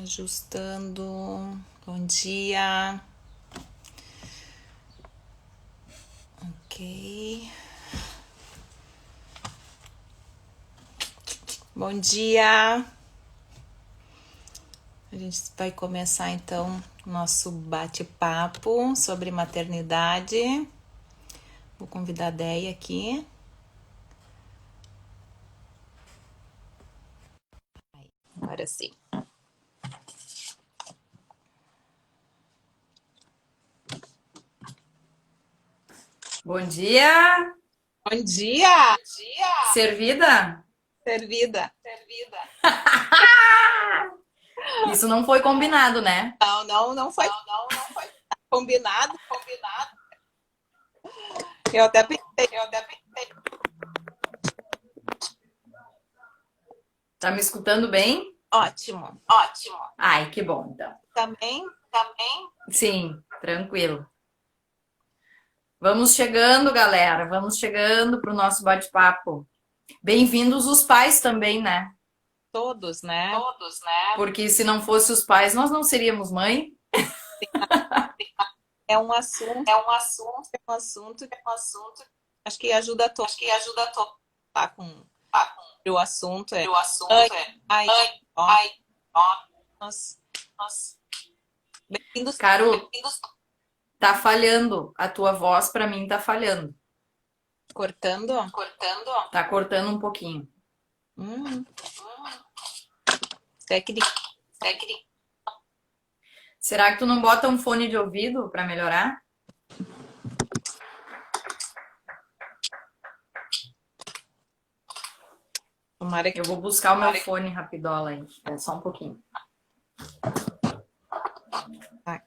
Ajustando. Bom dia. Ok. Bom dia. A gente vai começar então o nosso bate-papo sobre maternidade. Vou convidar a Deia aqui. Agora sim. Bom dia! Bom dia! Servida? Servida. Isso não foi combinado, né? Não foi combinado. Eu até pensei. Tá me escutando bem? Ótimo. Ai, que bom, então. Também. Sim, tranquilo. Vamos chegando, galera. Vamos chegando pro nosso bate-papo. Bem-vindos os pais também, né? Todos, né? Porque se não fosse os pais, nós não seríamos mãe. É um assunto, acho que ajuda a todos. Tá com o assunto ai, ó, nós, bem-vindos. Caro, tá falhando. A tua voz pra mim tá falhando. Cortando. Tá cortando um pouquinho. Técnica. Será que tu não bota um fone de ouvido pra melhorar? Tomara que Eu vou buscar o meu fone rapidola aí. É só um pouquinho. tá.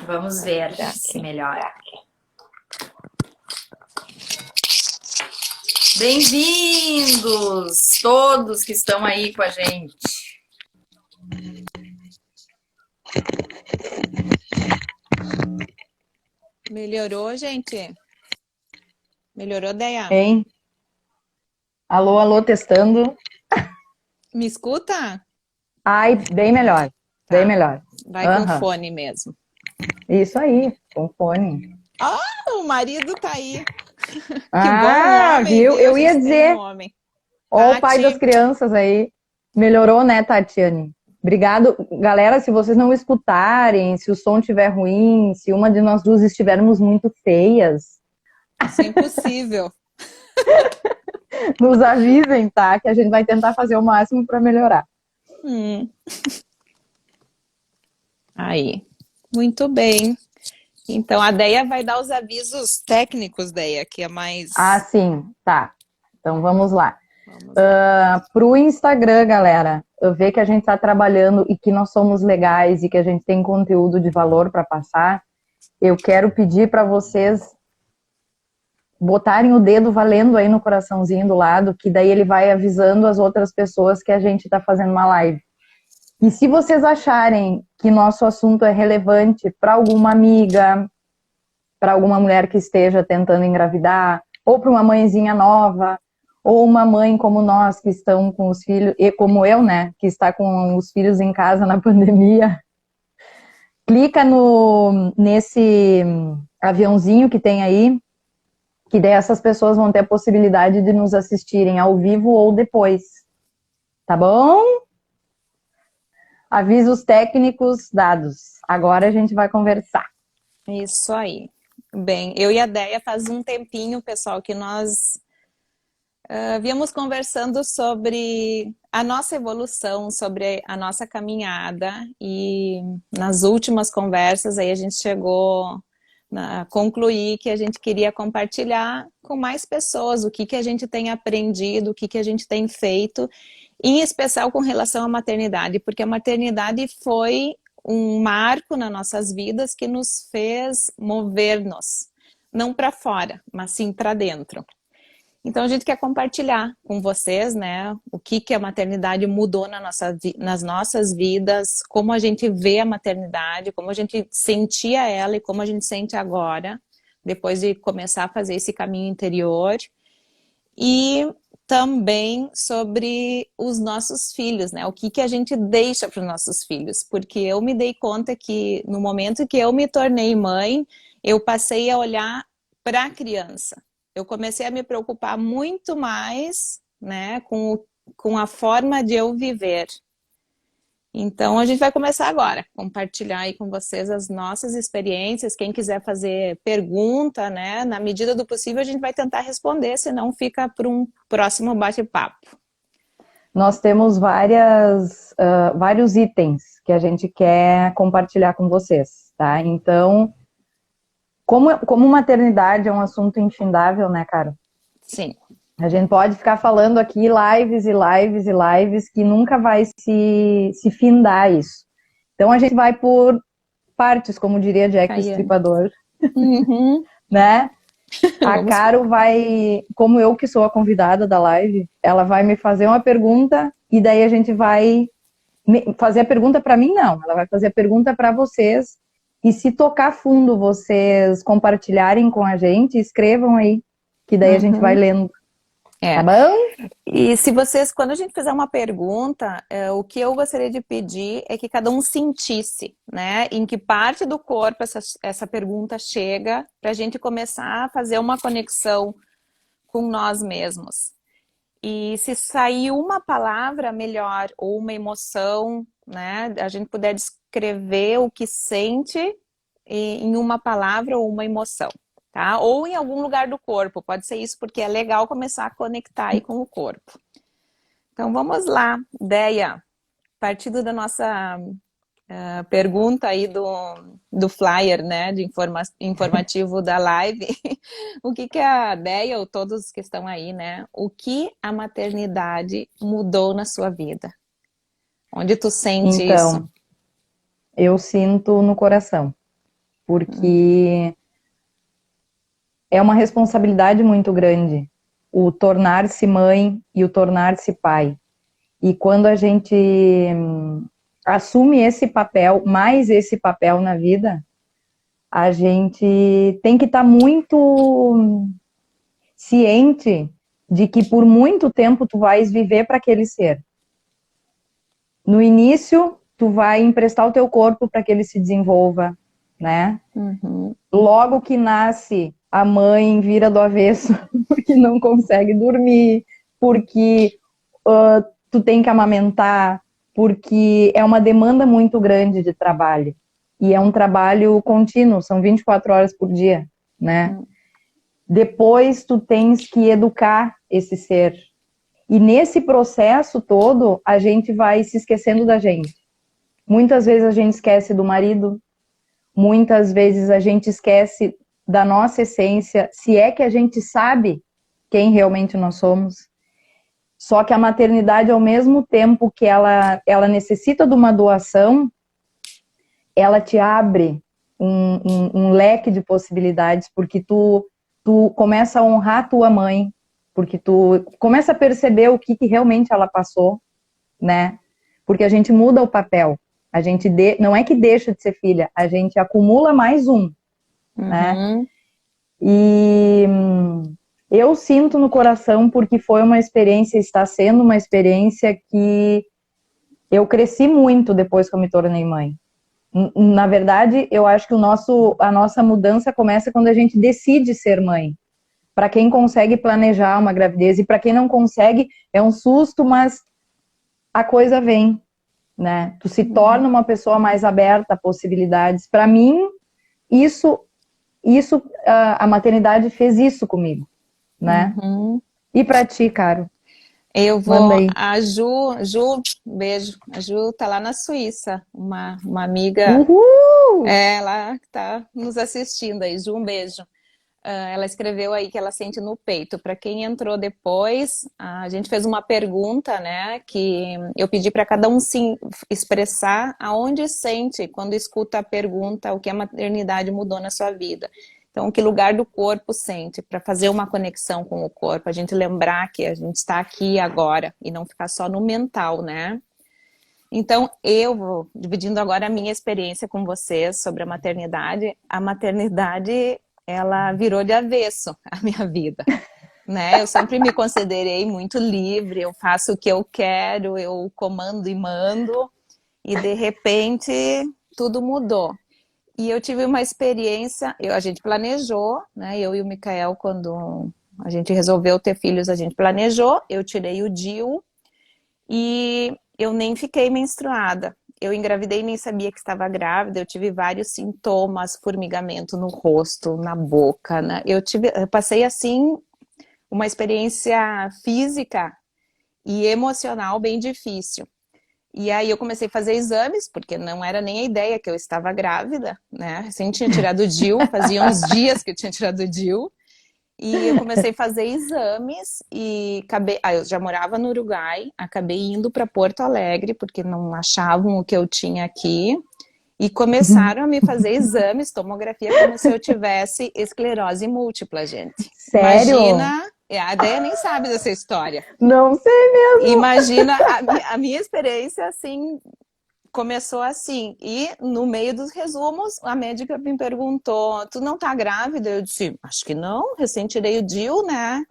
Vamos ver se melhora. Bem-vindos todos que estão aí com a gente. Melhorou, gente? Melhorou, Deia? Hein? Alô, alô, testando. Me escuta? Ai, bem melhor. Bem melhor. Vai com fone mesmo. Isso aí, com fone. O marido tá aí. Que bom Ah, homem, viu? Deus, Eu ia tem dizer. um homem. Ó, o pai Tati. das crianças aí. Melhorou, né, Tatiane? Obrigado. Galera, se vocês não escutarem, se o som estiver ruim, se uma de nós duas estivermos muito feias, Isso é impossível. nos avisem, tá? Que a gente vai tentar fazer o máximo para melhorar. Aí. Muito bem. Então, a Deia vai dar os avisos técnicos, Deia, que é mais... Ah, sim, tá. Então vamos lá. Vamos lá. Pro Instagram, galera, eu ver que a gente está trabalhando e que nós somos legais e que a gente tem conteúdo de valor para passar, eu quero pedir para vocês botarem o dedo valendo aí no coraçãozinho do lado, que daí ele vai avisando as outras pessoas que a gente está fazendo uma live. E se vocês acharem que nosso assunto é relevante para alguma amiga, para alguma mulher que esteja tentando engravidar, ou para uma mãezinha nova, ou uma mãe como nós que estão com os filhos, e como eu, né, que está com os filhos em casa na pandemia, clica nesse aviãozinho que tem aí, que daí essas pessoas vão ter a possibilidade de nos assistirem ao vivo ou depois. Tá bom? Avisos técnicos dados. Agora a gente vai conversar. Isso aí. Bem, eu e a Deia faz um tempinho, pessoal, que nós viemos conversando sobre a nossa evolução, sobre a nossa caminhada, e nas últimas conversas aí a gente chegou a concluir que a gente queria compartilhar com mais pessoas o que a gente tem aprendido, o que a gente tem feito, em especial com relação à maternidade, porque a maternidade foi um marco nas nossas vidas que nos fez mover-nos, não para fora, mas sim para dentro. Então a gente quer compartilhar com vocês, né, o que a maternidade mudou nas nossas vidas, como a gente vê a maternidade, como a gente sentia ela e como a gente sente agora, depois de começar a fazer esse caminho interior. e também sobre os nossos filhos, né? O que que a gente deixa para os nossos filhos, porque eu me dei conta que no momento que eu me tornei mãe, eu passei a olhar para a criança. Eu comecei a me preocupar muito mais, né, com a forma de eu viver. Então, a gente vai começar agora, compartilhar aí com vocês as nossas experiências. Quem quiser fazer pergunta, né, na medida do possível, a gente vai tentar responder, senão fica para um próximo bate-papo. Nós temos vários itens que a gente quer compartilhar com vocês, tá? Então, como maternidade é um assunto infindável, né, Caro? Sim. A gente pode ficar falando aqui lives e lives e lives que nunca vai se findar isso. Então a gente vai por partes, como diria Jack o Estripador. Uhum. Né? A Caro vai, como eu que sou a convidada da live, ela vai me fazer uma pergunta e daí a gente vai fazer a pergunta para mim, não. Ela vai fazer a pergunta para vocês e se tocar fundo vocês compartilharem com a gente, escrevam aí, que daí a gente vai lendo. Tá bom? E se vocês, quando a gente fizer uma pergunta, o que eu gostaria de pedir é que cada um sentisse, né? Em que parte do corpo essa pergunta chega, para a gente começar a fazer uma conexão com nós mesmos. E se sair uma palavra, melhor, ou uma emoção, né? A gente puder descrever o que sente em uma palavra ou uma emoção. Tá? Ou em algum lugar do corpo, pode ser isso, porque é legal começar a conectar aí com o corpo. Então vamos lá, Deia, partindo da nossa pergunta aí do flyer, né, de informativo da live, o que a Deia, ou todos que estão aí, né, o que a maternidade mudou na sua vida? Onde tu sente isso? Então, eu sinto no coração, porque é uma responsabilidade muito grande o tornar-se mãe e o tornar-se pai. E quando a gente assume esse papel, mais esse papel na vida, a gente tem que estar muito ciente de que por muito tempo tu vais viver para aquele ser. No início, tu vai emprestar o teu corpo para que ele se desenvolva, né? Uhum. Logo que nasce, a mãe vira do avesso, porque não consegue dormir, porque tu tem que amamentar, porque é uma demanda muito grande de trabalho. E é um trabalho contínuo, são 24 horas por dia, né? Depois tu tens que educar esse ser. E nesse processo todo, a gente vai se esquecendo da gente. Muitas vezes a gente esquece do marido, muitas vezes a gente esquece da nossa essência, se é que a gente sabe quem realmente nós somos. Só que a maternidade, ao mesmo tempo que ela necessita de uma doação, ela te abre um leque de possibilidades, porque tu começa a honrar a tua mãe, porque tu começa a perceber o que realmente ela passou, né? Porque a gente muda o papel. A gente não é que deixa de ser filha, a gente acumula mais um, né? E eu sinto no coração porque foi uma experiência, está sendo uma experiência que eu cresci muito depois que eu me tornei mãe. Na verdade, eu acho que a nossa mudança começa quando a gente decide ser mãe. Para quem consegue planejar uma gravidez e para quem não consegue, é um susto, mas a coisa vem, né? Tu se torna uma pessoa mais aberta a possibilidades. Para mim, a maternidade fez isso comigo, né? E para ti, Caro? Eu vou, a Ju, beijo. A Ju tá lá na Suíça, uma amiga. Uhul! Ela tá nos assistindo aí. Ju, um beijo. Ela escreveu aí que ela sente no peito. Para quem entrou depois, a gente fez uma pergunta, né? Que eu pedi para cada um se expressar aonde sente quando escuta a pergunta o que a maternidade mudou na sua vida. Então, que lugar do corpo sente, para fazer uma conexão com o corpo, a gente lembrar que a gente está aqui agora e não ficar só no mental, né? Então, eu vou dividindo agora a minha experiência com vocês sobre a maternidade. A maternidade, ela virou de avesso a minha vida. né? Eu sempre me considerei muito livre, eu faço o que eu quero, eu comando e mando, e de repente tudo mudou. E eu tive uma experiência, a gente planejou, né? Eu e o Micael, quando a gente resolveu ter filhos, a gente planejou, eu tirei o DIU e eu nem fiquei menstruada. Eu engravidei e nem sabia que estava grávida, eu tive vários sintomas, formigamento no rosto, na boca, né? Eu passei assim uma experiência física e emocional bem difícil. E aí eu comecei a fazer exames, porque não era nem a ideia que eu estava grávida, né? Recém tinha tirado o DIU, fazia uns dias que eu tinha tirado o DIU. E eu comecei a fazer exames e acabei. Eu já morava no Uruguai, acabei indo para Porto Alegre, porque não achavam o que eu tinha aqui. E começaram a me fazer exames, tomografia, como se eu tivesse esclerose múltipla, gente. Sério? Imagina, a Deia nem sabe dessa história. Não sei mesmo. Imagina, a minha experiência, assim, começou assim. E no meio dos resumos, a médica me perguntou, tu não tá grávida? Eu disse, acho que não, recém tirei o DIU, né?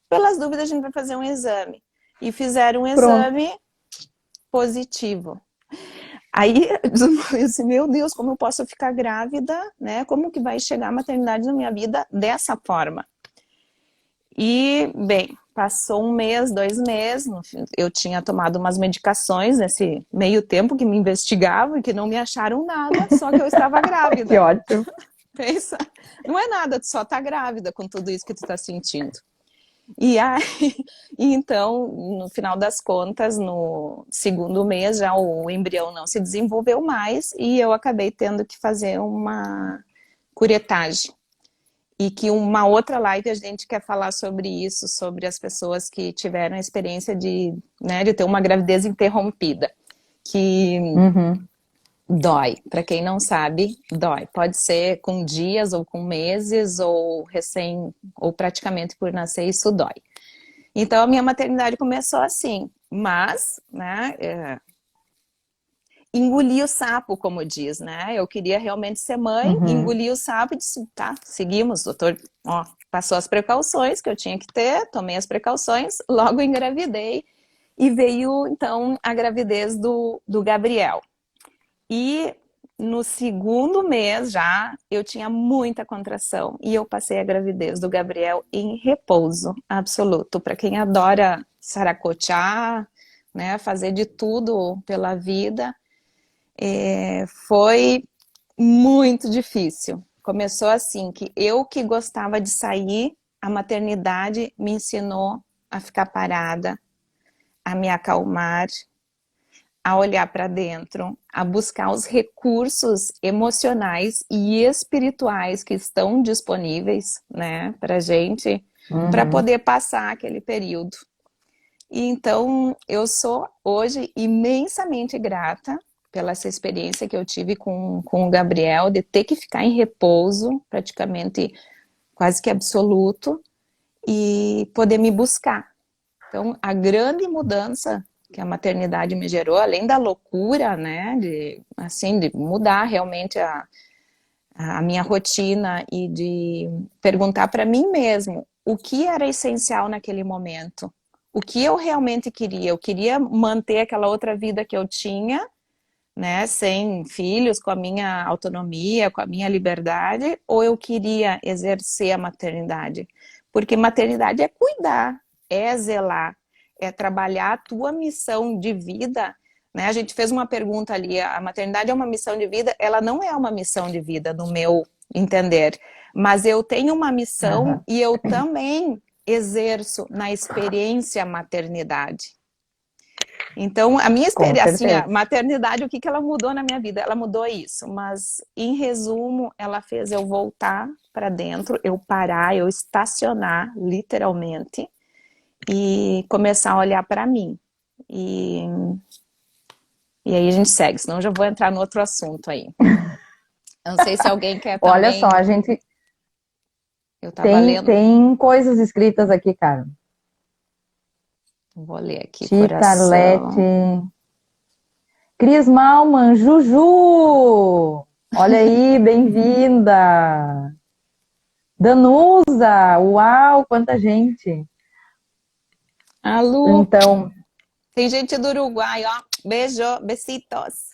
Pelas dúvidas, a gente vai fazer um exame. E fizeram um exame positivo. Aí eu disse, meu Deus, como eu posso ficar grávida, né? Como que vai chegar a maternidade na minha vida dessa forma? E, bem, passou 1 mês, 2 meses, eu tinha tomado umas medicações nesse meio tempo que me investigavam e que não me acharam nada, só que eu estava grávida. Que ótimo. Pensa, não é nada, tu só tá grávida com tudo isso que tu tá sentindo. E aí, então, no final das contas, no 2º mês, já o embrião não se desenvolveu mais e eu acabei tendo que fazer uma curetagem. E que uma outra live a gente quer falar sobre isso, sobre as pessoas que tiveram a experiência de, né, de ter uma gravidez interrompida. Que dói, para quem não sabe, dói. Pode ser com dias ou com meses ou recém, ou praticamente por nascer, isso dói. Então a minha maternidade começou assim, mas, né, engoli o sapo, como diz, né? Eu queria realmente ser mãe, engoli o sapo e disse, tá, seguimos, doutor, ó, passou as precauções que eu tinha que ter, tomei as precauções, logo engravidei e veio, então, a gravidez do Gabriel. E no 2º mês já, eu tinha muita contração e eu passei a gravidez do Gabriel em repouso absoluto. Para quem adora saracotear, né, fazer de tudo pela vida, foi muito difícil. Começou assim, que eu que gostava de sair, a maternidade me ensinou a ficar parada, a me acalmar, a olhar para dentro, a buscar os recursos emocionais e espirituais que estão disponíveis, né, para gente, para poder passar aquele período. E então, eu sou hoje imensamente grata pela essa experiência que eu tive com o Gabriel, de ter que ficar em repouso, praticamente quase que absoluto, e poder me buscar. Então, a grande mudança que a maternidade me gerou, além da loucura, né, de mudar realmente a minha rotina e de perguntar para mim mesmo o que era essencial naquele momento, o que eu realmente queria. Eu queria manter aquela outra vida que eu tinha, né, sem filhos, com a minha autonomia, com a minha liberdade, ou eu queria exercer a maternidade? Porque maternidade é cuidar, é zelar, é trabalhar a tua missão de vida, né? A gente fez uma pergunta ali, a maternidade é uma missão de vida? Ela não é uma missão de vida, no meu entender, mas eu tenho uma missão e eu também exerço na experiência maternidade. Então, a minha experiência, assim, a maternidade, o que ela mudou na minha vida? Ela mudou isso, mas em resumo, ela fez eu voltar para dentro, eu parar, eu estacionar, literalmente, e começar a olhar para mim. E aí a gente segue, senão eu já vou entrar no outro assunto aí. Eu não sei se alguém quer também... Olha só, a gente eu tava lendo... tem coisas escritas aqui, cara. Vou ler aqui, Tita coração. Arlete. Cris Malman, Juju! Olha aí, bem-vinda! Danusa! Uau, quanta gente! A Lu, Então, tem gente do Uruguai, ó. Beijo, besitos.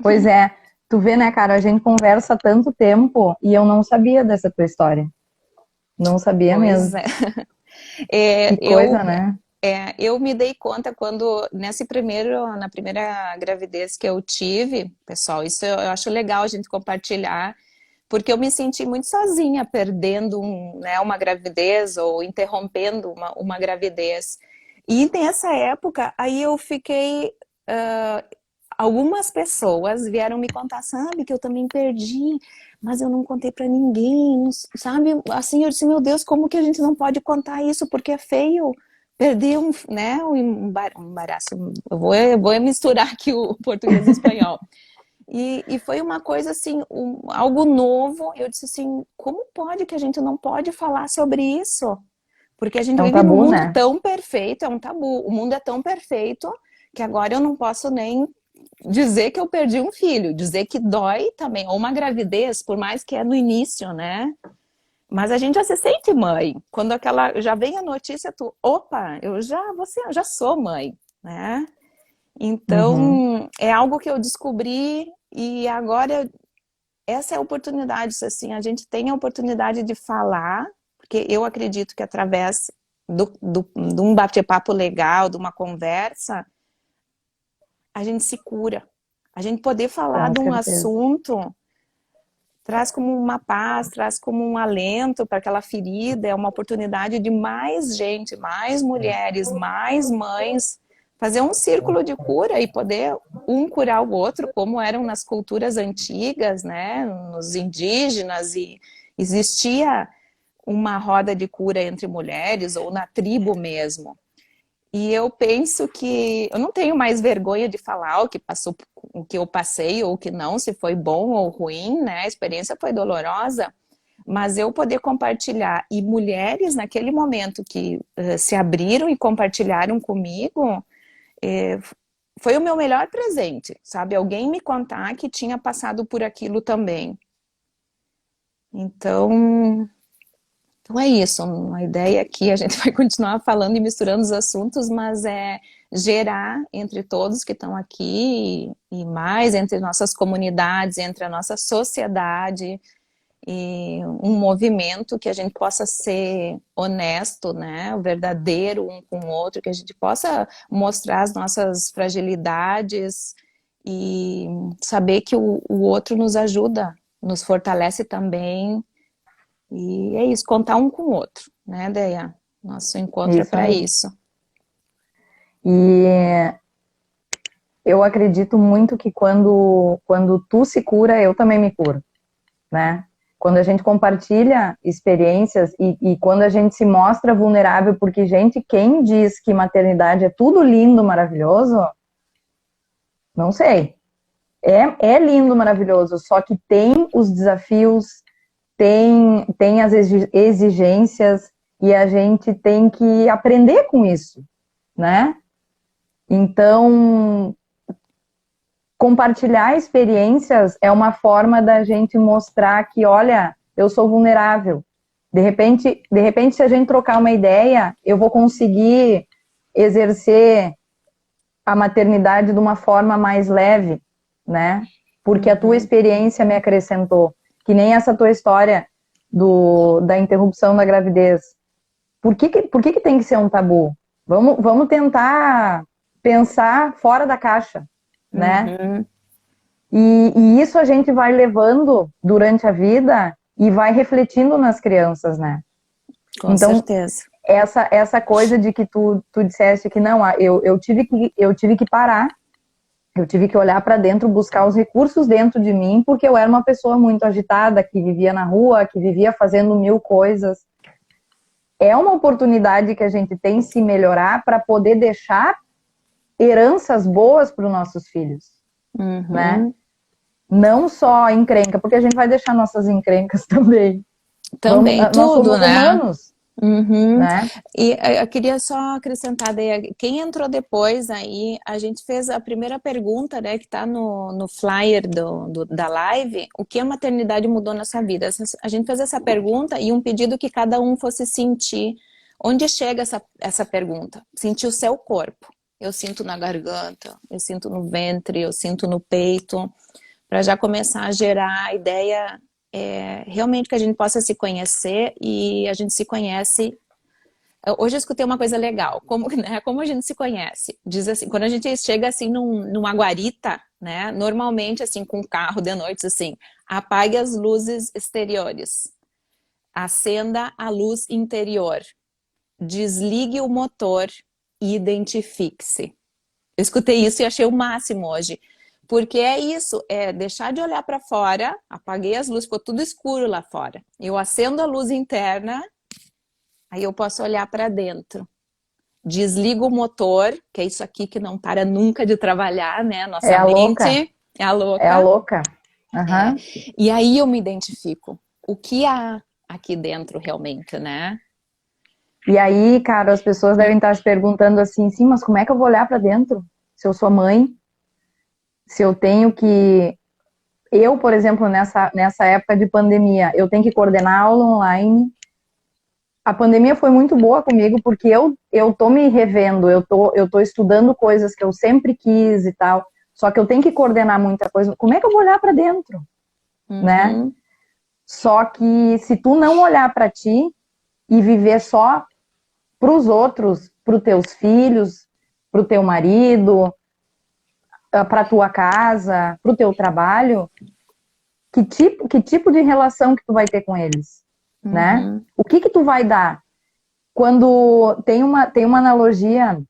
pois é, tu vê, né, cara, a gente conversa há tanto tempo e eu não sabia dessa tua história. Não sabia Pois mesmo. é. É, Que coisa, né? eu me dei conta quando, na primeira gravidez que eu tive, pessoal, isso eu acho legal a gente compartilhar, porque eu me senti muito sozinha, perdendo né, uma gravidez ou interrompendo uma gravidez. E nessa época, aí eu fiquei. Algumas pessoas vieram me contar, sabe, que eu também perdi, mas eu não contei pra ninguém, sabe? Assim, eu disse, meu Deus, como que a gente não pode contar isso? Porque é feio perder né, um embaraço. Eu vou misturar aqui o português e o espanhol. E foi uma coisa assim, algo novo. Eu disse assim, como pode que a gente não pode falar sobre isso? Porque a gente É um vive num tabu, mundo né? tão perfeito, é um tabu. O mundo é tão perfeito que agora eu não posso nem dizer que eu perdi um filho, dizer que dói também, ou uma gravidez, por mais que é no início, né? Mas a gente já se sente mãe. Quando aquela já vem a notícia, opa, eu já sou mãe, né? Uhum. Então, é algo que eu descobri e agora essa é a oportunidade, assim, a gente tem a oportunidade de falar, porque eu acredito que através de um bate-papo legal, de uma conversa, a gente se cura. A gente poder falar Com de um certeza. assunto traz como uma paz, traz como um alento para aquela ferida, é uma oportunidade de mais gente, mais mulheres, mais mães, fazer um círculo de cura e poder um curar o outro, como eram nas culturas antigas, né, nos indígenas, e existia uma roda de cura entre mulheres ou na tribo mesmo. E eu penso que eu não tenho mais vergonha de falar o que passou, o que eu passei ou o que não, se foi bom ou ruim, né? A experiência foi dolorosa, mas eu poder compartilhar e mulheres naquele momento que se abriram e compartilharam comigo, foi o meu melhor presente, sabe? Alguém me contar que tinha passado por aquilo também. Então é isso, a ideia aqui, a gente vai continuar falando e misturando os assuntos, mas é gerar entre todos que estão aqui e mais entre nossas comunidades, entre a nossa sociedade e um movimento que a gente possa ser honesto, né, verdadeiro um com o outro, que a gente possa mostrar as nossas fragilidades e saber que o outro nos ajuda, nos fortalece também e é isso, contar um com o outro, né, Deia? Nosso encontro é Isso para aí. isso. E eu acredito muito que quando tu se cura, eu também me curo, né? Quando a gente compartilha experiências e quando a gente se mostra vulnerável, porque, gente, quem diz que maternidade é tudo lindo, maravilhoso, não sei. É lindo, maravilhoso, só que tem os desafios, tem as exigências e a gente tem que aprender com isso, né? Então, compartilhar experiências é uma forma da gente mostrar que, olha, eu sou vulnerável. De repente, se a gente trocar uma ideia, eu vou conseguir exercer a maternidade de uma forma mais leve, né? Porque a tua experiência me acrescentou. Que nem essa tua história da interrupção da gravidez. Por que tem que ser um tabu? Vamos tentar pensar fora da caixa, né? Uhum, E isso a gente vai levando durante a vida e vai refletindo nas crianças, né? com Então, certeza. essa coisa de que tu disseste que não, eu tive que parar, eu tive que olhar para dentro, buscar os recursos dentro de mim, porque eu era uma pessoa muito agitada, que vivia na rua, que vivia fazendo mil coisas. É uma oportunidade que a gente tem se melhorar para poder deixar heranças boas para os nossos filhos, né? Uhum. Não só encrenca, porque a gente vai deixar nossas encrencas também. Também Nós tudo, somos né? humanos. Uhum. né? E eu queria só acrescentar, daí, quem entrou depois aí, a gente fez a primeira pergunta, né, que está no flyer da live, o que a maternidade mudou na sua vida? A gente fez essa pergunta e um pedido que cada um fosse sentir. Onde chega essa pergunta? Sentir o seu corpo. Eu sinto na garganta, eu sinto no ventre, eu sinto no peito, para já começar a gerar a ideia realmente que a gente possa se conhecer e a gente se conhece. Hoje eu escutei uma coisa legal, como a gente se conhece? Diz assim, quando a gente chega assim numa guarita, né, normalmente assim com o carro de noite, assim, apague as luzes exteriores, acenda a luz interior, desligue o motor e identifique-se. Eu escutei isso e achei o máximo hoje. Porque é isso, é deixar de olhar para fora, apaguei as luzes, ficou tudo escuro lá fora. Eu acendo a luz interna, aí eu posso olhar para dentro. Desligo o motor, que é isso aqui que não para nunca de trabalhar, né? É Nossa a louca. mente é a É a louca. louca. Uhum. E aí eu me identifico. O que há aqui dentro realmente, né? E aí, cara, as pessoas devem estar se perguntando assim, sim, mas como é que eu vou olhar para dentro? Se eu sou mãe, se eu tenho que... Eu, por exemplo, nessa época de pandemia, eu tenho que coordenar aula online. A pandemia foi muito boa comigo, porque eu tô me revendo, eu tô estudando coisas que eu sempre quis e tal, só que eu tenho que coordenar muita coisa. Como é que eu vou olhar para dentro, né? Uhum. Só que se tu não olhar para ti e viver só para os outros, para os teus filhos, para o teu marido, para tua casa, para o teu trabalho, que tipo de relação que tu vai ter com eles, né? Uhum. O que tu vai dar? Quando tem uma analogia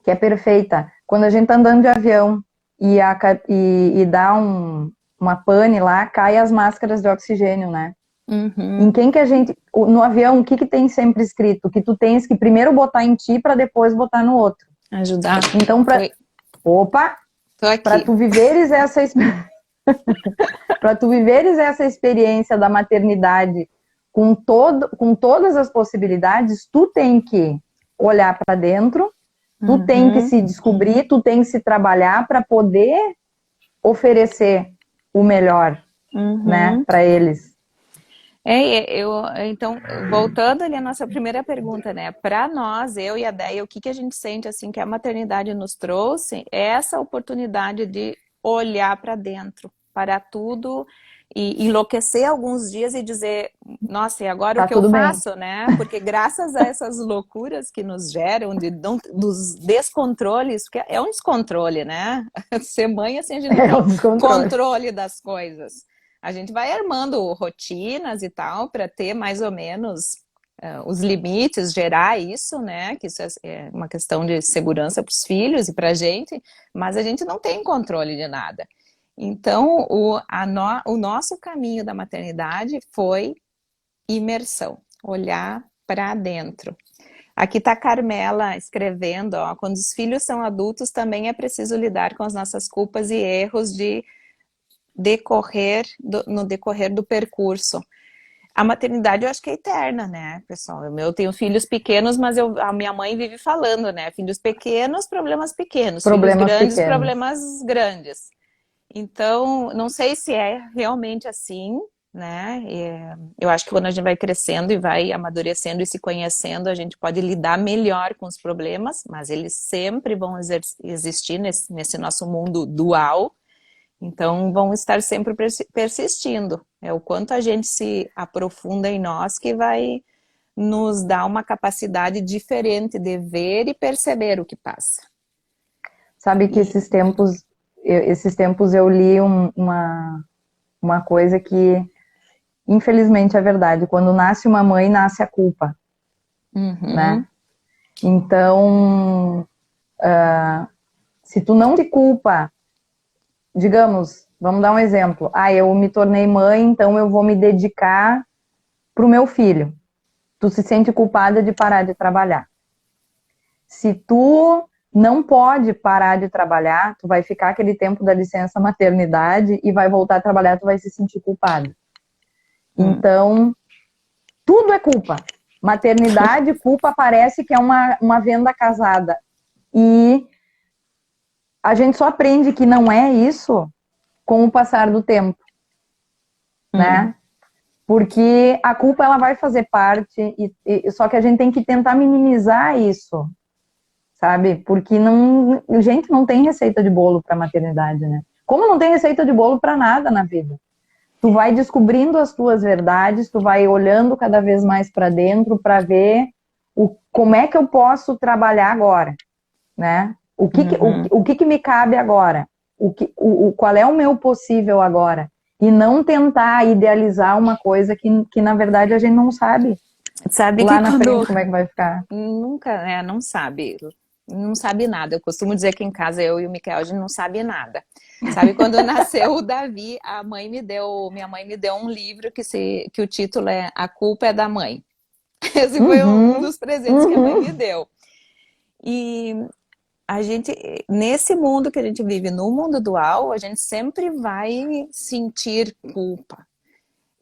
que é perfeita, quando a gente tá andando de avião e dá uma pane lá, cai as máscaras de oxigênio, né? Uhum. Em quem que a gente, no avião, o que tem sempre escrito? Que tu tens que primeiro botar em ti para depois botar no outro. Ajudar. Então, opa, Tô para aqui. tu viveres para tu viveres essa experiência da maternidade com todas as possibilidades, tu tem que olhar para dentro, tu tem que se descobrir, tu tem que se trabalhar para poder oferecer o melhor, né, para eles. Então, voltando ali à nossa primeira pergunta, né? Para nós, eu e a Déia, o que a gente sente assim que a maternidade nos trouxe é essa oportunidade de olhar para dentro, para tudo e enlouquecer alguns dias e dizer, nossa, e agora o Tá que eu tudo bem. faço, né? Porque graças a essas loucuras que nos geram, dos descontroles, porque é um descontrole, né? Ser mãe, assim, a gente não É o tem descontrole. controle das coisas. A gente vai armando rotinas e tal para ter mais ou menos os limites, gerar isso, né? Que isso é uma questão de segurança para os filhos e para a gente, mas a gente não tem controle de nada. Então, o nosso caminho da maternidade foi imersão, olhar para dentro. Aqui está a Carmela escrevendo, ó, quando os filhos são adultos, também é preciso lidar com as nossas culpas e erros no decorrer do percurso. A maternidade eu acho que é eterna, né, pessoal? Eu tenho filhos pequenos, mas a minha mãe vive falando, né? Filhos pequenos, problemas pequenos. Filhos grandes, Pequenos. problemas grandes. Então, não sei se é realmente assim, né? Eu acho que quando a gente vai crescendo e vai amadurecendo e se conhecendo, a gente pode lidar melhor com os problemas, mas eles sempre vão existir nesse nosso mundo dual. Então, vão estar sempre persistindo. É o quanto a gente se aprofunda em nós que vai nos dar uma capacidade diferente de ver e perceber o que passa. Sabe que esses tempos eu li uma coisa que, infelizmente, é verdade. Quando nasce uma mãe, nasce a culpa, né? Então, se tu não te culpa, digamos, vamos dar um exemplo. Eu me tornei mãe, então eu vou me dedicar pro meu filho. Tu se sente culpada de parar de trabalhar. Se tu não pode parar de trabalhar, tu vai ficar aquele tempo da licença maternidade e vai voltar a trabalhar, tu vai se sentir culpada. Então, tudo é culpa. Maternidade, culpa parece que é uma venda casada. E a gente só aprende que não é isso com o passar do tempo, né? Porque a culpa, ela vai fazer parte, só que a gente tem que tentar minimizar isso, sabe? Porque não, gente, não tem receita de bolo para maternidade, né? Como não tem receita de bolo para nada na vida. Tu vai descobrindo as tuas verdades, tu vai olhando cada vez mais para dentro para ver como é que eu posso trabalhar agora, né? O que me cabe agora? Qual é o meu possível agora? E não tentar idealizar uma coisa que na verdade a gente não sabe. Sabe Lá que na quando... frente como é que vai ficar. Nunca, né? Não sabe. Não sabe nada. Eu costumo dizer que em casa eu e o Miquel, a gente não sabe nada. Sabe, quando nasceu o Davi, minha mãe me deu um livro que o título é A Culpa é da Mãe. Esse foi um dos presentes que a mãe me deu. E a gente, nesse mundo que a gente vive, no mundo dual, a gente sempre vai sentir culpa.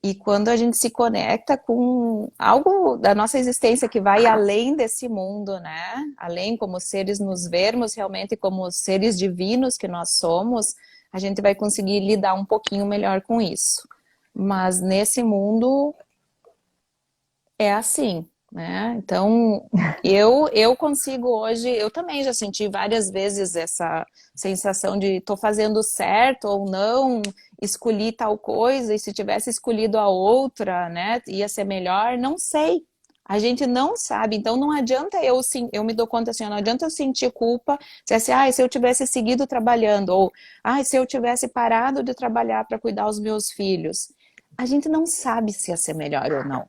E quando a gente se conecta com algo da nossa existência que vai além desse mundo, né? Além, como seres, nos vermos realmente como seres divinos que nós somos, a gente vai conseguir lidar um pouquinho melhor com isso. Mas nesse mundo é assim, né? Então, eu consigo hoje, eu também já senti várias vezes essa sensação de tô fazendo certo ou não, escolhi tal coisa, e se tivesse escolhido a outra, né, ia ser melhor, não sei. A gente não sabe, então não adianta eu me dou conta assim, não adianta eu sentir culpa, se eu tivesse seguido trabalhando, ou se eu tivesse parado de trabalhar para cuidar dos meus filhos. A gente não sabe se ia ser melhor ou não.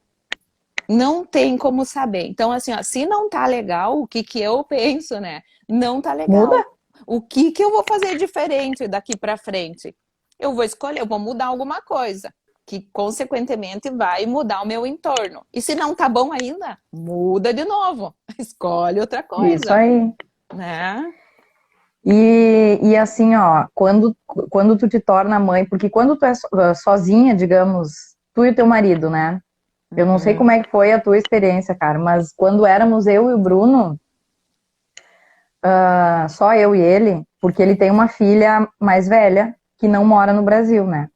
Não tem como saber. Então, assim, ó, se não tá legal, o que eu penso, né? Não tá legal. Muda. O que eu vou fazer diferente daqui para frente? Eu vou escolher, eu vou mudar alguma coisa, que consequentemente vai mudar o meu entorno. E se não tá bom ainda, muda de novo. Escolhe outra coisa. Isso aí. Né? E assim, ó, quando tu te torna mãe, porque quando tu é sozinha, digamos, tu e o teu marido, né? Eu não sei como é que foi a tua experiência, cara, mas quando éramos eu e o Bruno, só eu e ele, porque ele tem uma filha mais velha que não mora no Brasil, né?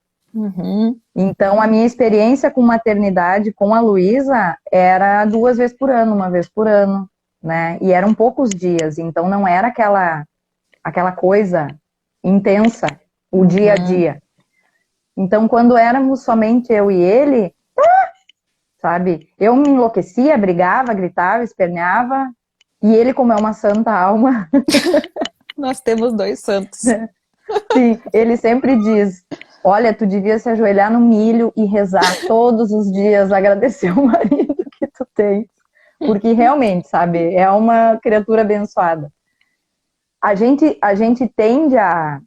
Então, a minha experiência com maternidade com a Luísa era 2 vezes por ano, 1 vez por ano, né? E eram poucos dias, então não era aquela coisa intensa, o dia a dia. Então, quando éramos somente eu e ele, sabe? Eu me enlouquecia, brigava, gritava, esperneava, e ele, como é uma santa alma... Nós temos 2 santos. Sim, ele sempre diz, olha, tu devia se ajoelhar no milho e rezar todos os dias, agradecer o marido que tu tens, porque realmente, sabe, é uma criatura abençoada. A gente tende a...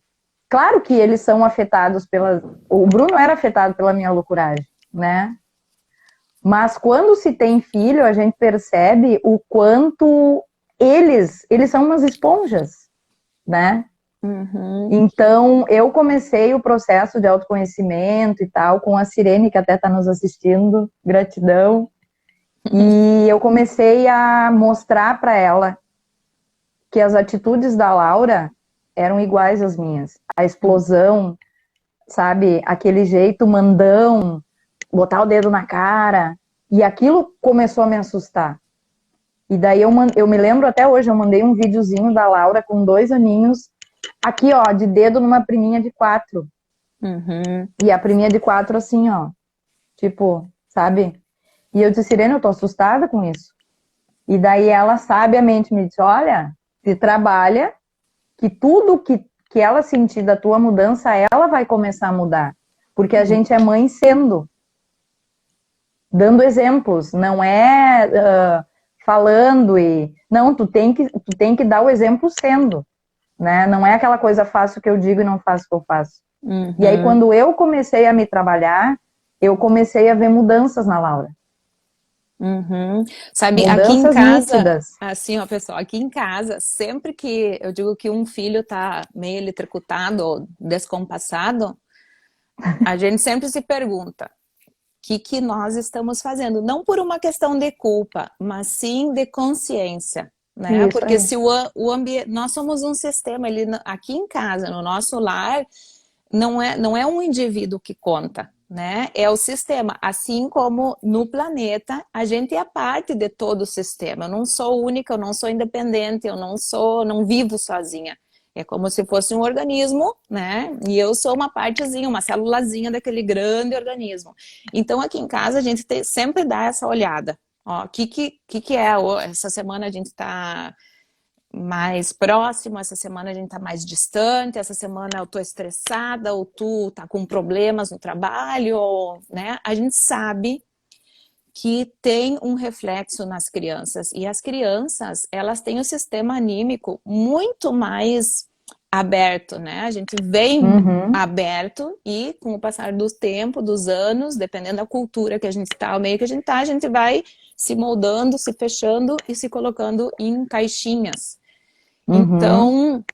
Claro que eles são afetados pela... O Bruno era afetado pela minha loucuragem, né? Mas quando se tem filho, a gente percebe o quanto eles são umas esponjas, né? Então, eu comecei o processo de autoconhecimento e tal com a Sirene, que até está nos assistindo, gratidão. E eu comecei a mostrar para ela que as atitudes da Laura eram iguais às minhas. A explosão, sabe? Aquele jeito mandão, botar o dedo na cara, e aquilo começou a me assustar. E daí eu me lembro até hoje, eu mandei um videozinho da Laura com 2 aninhos, aqui ó, de dedo numa priminha de 4. E a priminha de 4 assim, ó, tipo, sabe? E eu disse, Sirene, eu tô assustada com isso. E daí ela sabiamente me disse, olha, se trabalha, que tudo que ela sentir da tua mudança, ela vai começar a mudar. Porque a gente é mãe sendo. Dando exemplos, não é falando e... Não, tu tem que dar o exemplo sendo, né? Não é aquela coisa, faço o que eu digo e não faço o que eu faço. E aí, quando eu comecei a me trabalhar, eu comecei a ver mudanças na Laura. Sabe, mudanças aqui em casa, nítidas. assim, ó, pessoal, aqui em casa, sempre que eu digo que um filho tá meio eletrocutado ou descompassado, a gente sempre se pergunta, que nós estamos fazendo. Não por uma questão de culpa, mas sim de consciência, né? Isso Porque aí. se o ambiente, nós somos um sistema, aqui em casa, no nosso lar, não é um indivíduo que conta, né? É o sistema. Assim como no planeta, a gente é parte de todo o sistema. Eu não sou única, eu não sou independente, não vivo sozinha. É como se fosse um organismo, né? E eu sou uma partezinha, uma célulazinha daquele grande organismo. Então, aqui em casa, a gente sempre dá essa olhada. Ó, o que é? Essa semana a gente está mais próximo, essa semana a gente tá mais distante, essa semana eu tô estressada, ou tu tá com problemas no trabalho, ou, né? A gente sabe que tem um reflexo nas crianças, e as crianças, elas têm o sistema anímico muito mais aberto, né? A gente vem aberto e com o passar do tempo, dos anos, dependendo da cultura que a gente tá, o meio que a gente vai se moldando, se fechando e se colocando em caixinhas. Então,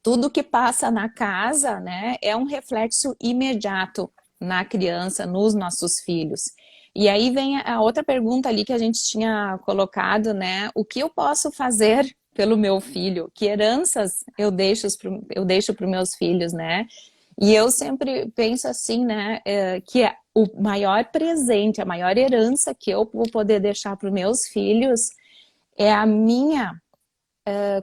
tudo que passa na casa, né, é um reflexo imediato na criança, nos nossos filhos. E aí vem a outra pergunta ali que a gente tinha colocado, né, o que eu posso fazer pelo meu filho? Que heranças eu deixo para os meus filhos, né? E eu sempre penso assim, né, que o maior presente, a maior herança que eu vou poder deixar para os meus filhos é a minha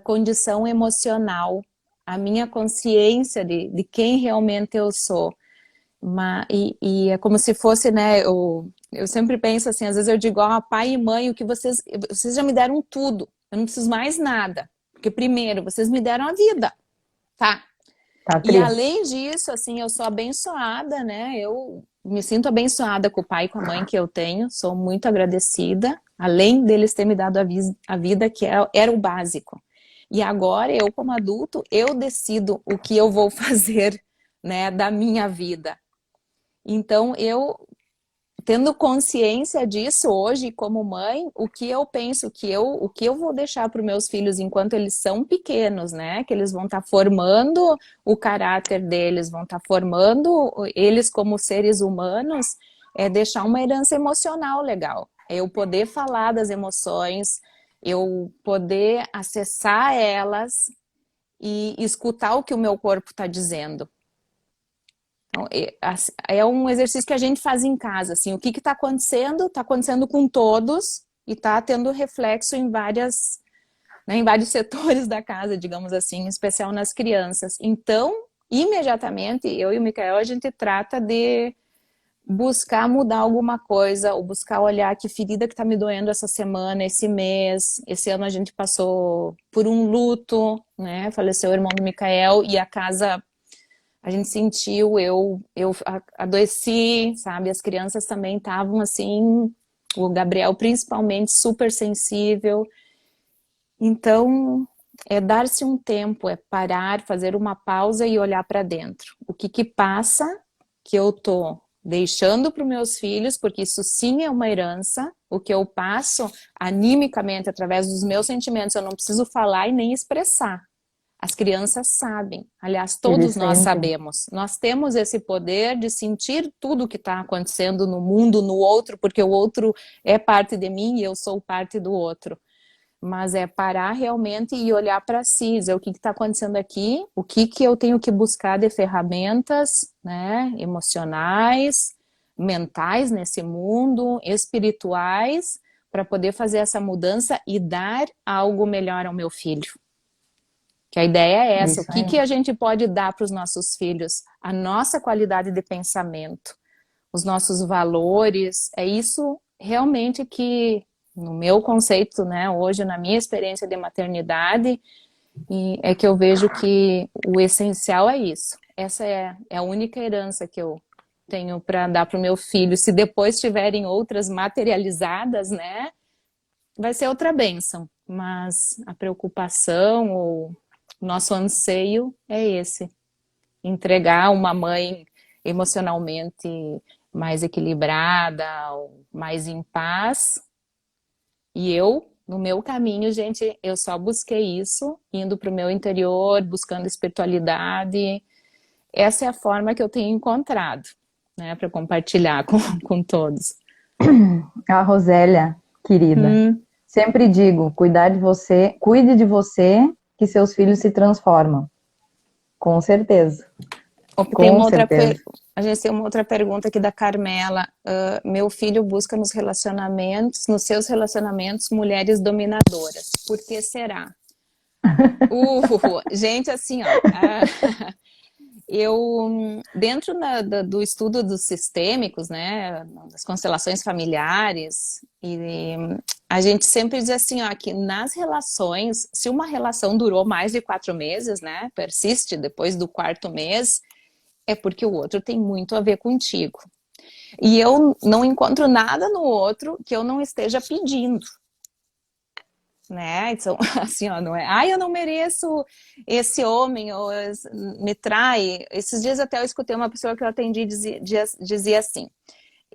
condição emocional, a minha consciência de quem realmente eu sou. E é como se fosse, né, eu sempre penso assim, às vezes eu digo, ó, pai e mãe, o que vocês já me deram tudo, eu não preciso mais nada, porque primeiro, vocês me deram a vida, tá? Tá E tri. além disso, assim, eu sou abençoada, né, eu me sinto abençoada com o pai e com a mãe que eu tenho, sou muito agradecida, além deles terem me dado a vida, que era o básico. E agora, eu como adulto, eu decido o que eu vou fazer, né, da minha vida. Então, eu, tendo consciência disso hoje, como mãe, o que eu penso, o que eu vou deixar para os meus filhos enquanto eles são pequenos, né? Que eles vão estar formando o caráter deles, vão estar formando eles como seres humanos, é deixar uma herança emocional legal. É eu poder falar das emoções, eu poder acessar elas e escutar o que o meu corpo está dizendo. Então, é um exercício que a gente faz em casa, assim, o que está acontecendo? Está acontecendo com todos e está tendo reflexo em né, em vários setores da casa, digamos assim, em especial nas crianças. Então, imediatamente, eu e o Micael, a gente trata de buscar mudar alguma coisa, ou buscar olhar que ferida que está me doendo essa semana, esse mês. Esse ano a gente passou por um luto, né? Faleceu o irmão do Micael e a casa, a gente sentiu, eu adoeci, sabe? As crianças também estavam assim, o Gabriel principalmente super sensível. Então, é dar-se um tempo, é parar, fazer uma pausa e olhar para dentro. O que passa que eu tô deixando para os meus filhos, porque isso sim é uma herança, o que eu passo animicamente através dos meus sentimentos, eu não preciso falar e nem expressar. As crianças sabem, aliás, todos nós sabemos. Nós temos esse poder de sentir tudo o que está acontecendo no mundo, no outro, porque o outro é parte de mim e eu sou parte do outro. Mas é parar realmente e olhar para si, dizer o que está acontecendo aqui, o que eu tenho que buscar de ferramentas, né, emocionais, mentais nesse mundo, espirituais, para poder fazer essa mudança e dar algo melhor ao meu filho. Que a ideia é essa, o que a gente pode dar para os nossos filhos? A nossa qualidade de pensamento, os nossos valores, é isso realmente que, no meu conceito, né, hoje, na minha experiência de maternidade, é que eu vejo que o essencial é isso. Essa é a única herança que eu tenho para dar para o meu filho. Se depois tiverem outras materializadas, né, vai ser outra bênção. Mas a preocupação ou nosso anseio é esse. Entregar uma mãe emocionalmente mais equilibrada, mais em paz. E eu, no meu caminho, gente, eu só busquei isso, indo para o meu interior, buscando espiritualidade. Essa é a forma que eu tenho encontrado. né, para compartilhar com todos. A Rosélia, querida, sempre digo, cuide de você, que seus filhos se transformam. Com certeza. Com certeza. A gente tem uma outra pergunta aqui da Carmela. Meu filho busca nos seus relacionamentos, mulheres dominadoras. Por que será? Gente, assim, ó, eu, dentro do estudo dos sistêmicos, né, das constelações familiares, e a gente sempre diz assim, ó, que nas relações, se uma relação durou mais de 4 meses, né, persiste depois do 4º mês, é porque o outro tem muito a ver contigo. E eu não encontro nada no outro que eu não esteja pedindo. Né? Então, assim, ó, não é, eu não mereço esse homem, ou me trai. Esses dias até eu escutei uma pessoa que eu atendi dizia assim,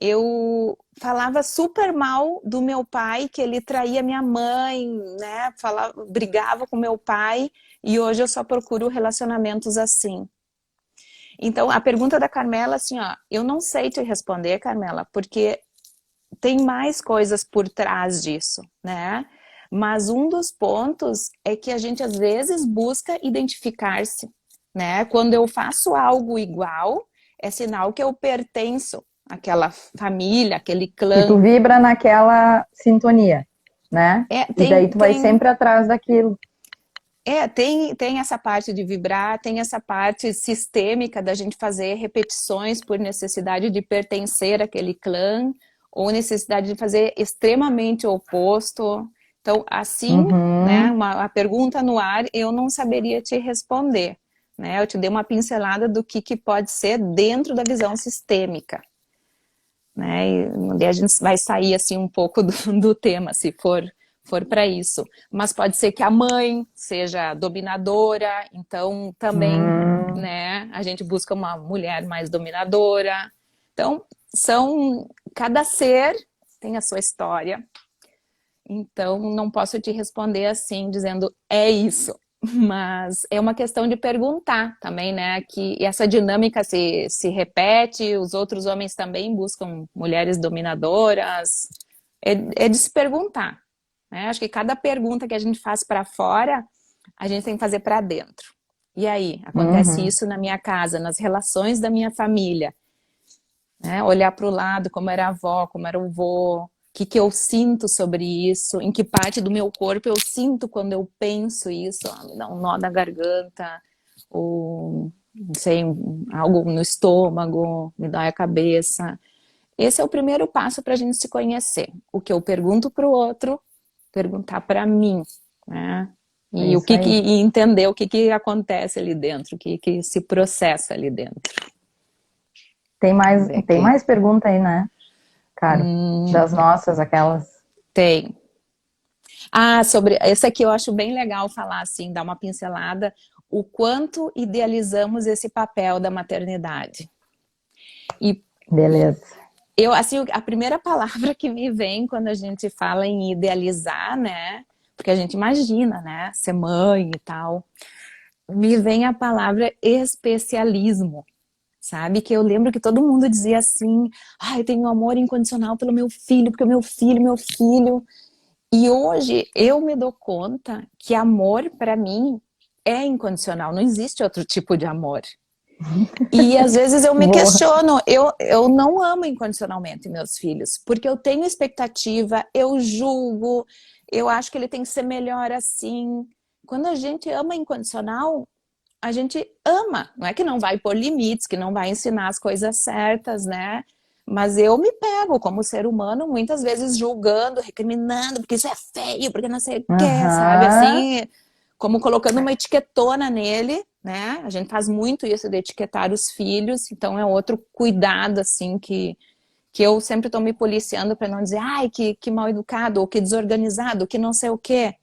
eu falava super mal do meu pai, que ele traía minha mãe, né? Brigava com meu pai, e hoje eu só procuro relacionamentos assim. Então, a pergunta da Carmela, assim, ó, eu não sei te responder, Carmela, porque tem mais coisas por trás disso, né? Mas um dos pontos é que a gente às vezes busca identificar-se, né? Quando eu faço algo igual, é sinal que eu pertenço àquela família, àquele clã. Que tu vibra naquela sintonia, né? E daí tu vai sempre atrás daquilo. Tem essa parte de vibrar, tem essa parte sistêmica da gente fazer repetições por necessidade de pertencer àquele clã, ou necessidade de fazer extremamente o oposto. Então, assim, né, a pergunta no ar, eu não saberia te responder. Né? Eu te dei uma pincelada do que pode ser dentro da visão sistêmica. Né? E a gente vai sair assim, um pouco do tema, se for para isso. Mas pode ser que a mãe seja dominadora, então também né, a gente busca uma mulher mais dominadora. Então, cada ser tem a sua história. Então, não posso te responder assim, dizendo, é isso. Mas é uma questão de perguntar também, né? Que essa dinâmica se repete, os outros homens também buscam mulheres dominadoras. É de se perguntar. Né? Acho que cada pergunta que a gente faz para fora, a gente tem que fazer para dentro. E aí, acontece isso na minha casa, nas relações da minha família. Né? Olhar para o lado, como era a avó, como era o vô, o que eu sinto sobre isso, em que parte do meu corpo eu sinto quando eu penso isso, me dá um nó na garganta, ou não sei, algo no estômago, me dói a cabeça. Esse é o primeiro passo para a gente se conhecer. O que eu pergunto para o outro, perguntar para mim, né? E e entender o que acontece ali dentro, o que se processa ali dentro. Tem mais pergunta aí, né? Cara, das nossas, aquelas. Tem. Sobre esse aqui eu acho bem legal falar assim, dar uma pincelada, o quanto idealizamos esse papel da maternidade. E beleza. A primeira palavra que me vem quando a gente fala em idealizar, né? Porque a gente imagina, né? Ser mãe e tal. Me vem a palavra especialismo. Sabe? Que eu lembro que todo mundo dizia assim, eu tenho um amor incondicional pelo meu filho, porque o meu filho. E hoje eu me dou conta que amor, para mim, é incondicional. Não existe outro tipo de amor. E às vezes eu me questiono, eu não amo incondicionalmente meus filhos, porque eu tenho expectativa, eu julgo, eu acho que ele tem que ser melhor assim. Quando a gente ama incondicional, a gente ama, não é que não vai pôr limites, que não vai ensinar as coisas certas, né? Mas eu me pego como ser humano muitas vezes julgando, recriminando, porque isso é feio, porque não sei o que, sabe? Assim, como colocando uma etiquetona nele, né? A gente faz muito isso de etiquetar os filhos, então é outro cuidado, assim, que eu sempre tô me policiando para não dizer, que mal educado, ou que desorganizado, que não sei o quê.